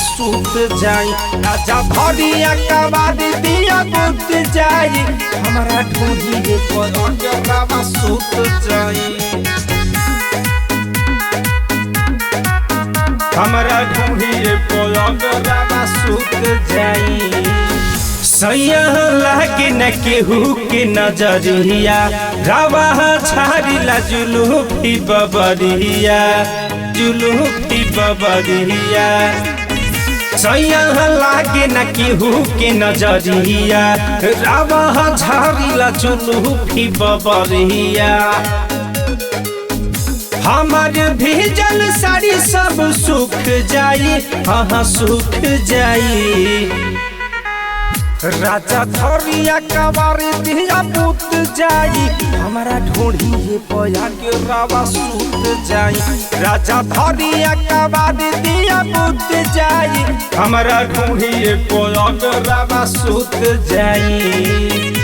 सूत जाई राजा धरिया कबाद दिया बुत जाई हमारा ढूंढिए पर सूत जाई हमारा ढूंढिए पर सूत जाई सैया लागे न केहू के नजरिया रावा छाड़िला जुलूफी बबरिया सैया लागे न केहू के नजरिया रावा छाड़िला जुलूफी बबरिया हमार भीजल साड़ी सब सूख जाई हाँ सूख जाई राजा धरिया कबारी दिया बुत जाई हमारा ढूंढिए पया के रावा सूत जाई राजा धरिया कबारी दिया बुत जाई हमारा ढूंढिए पया के रावा सूत जाई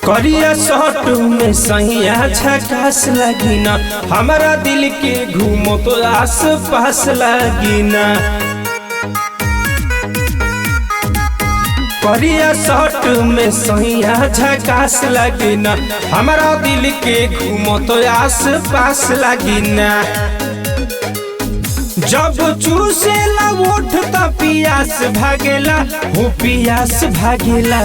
करिया शर्ट में सैया झकास लगी ना हमारा दिल के घूमो तो आस पास लगी ना करिया शर्ट में सैया झकास लगी ना हमारा दिल के घूमो तो आस पास लगी ना जब चूसेला उठता पियास भागेला हो पियास भागेला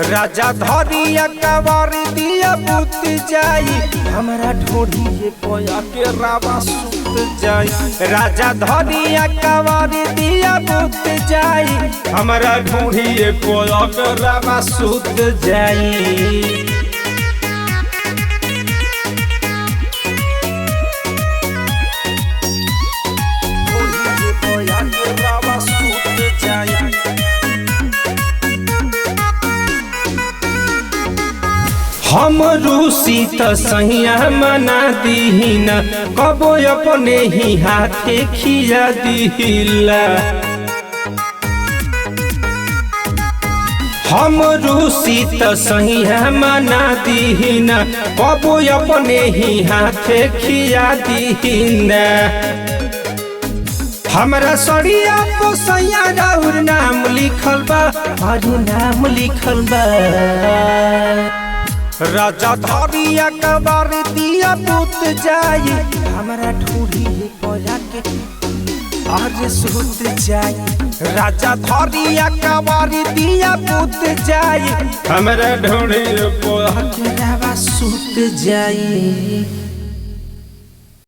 राजा धरिया कबारी दिया बुत जाई हमारा ढूंढिए पया के रावा सूत जाई राजा धरिया कबारी दिया बुत जाई हमारा ढूंढिए पया के रावा सूत जाई हम रूसी त सैया मना दीना कबो अपने ही हाथे खिया दिला हम रूसी त सैया मना दीना कबो अपने ही हाथे खिया दिना हमरा सड़िया को सैया राउर नाम लिखल बा हर नाम लिखल बा राजा धरिया कबारी दिया बुत जाई हमारा ढूंढिए पया के आज सूत जाई राजा धरिया कबारी दिया बुत जाई हमारा ढूंढिए पया के सूत जाई।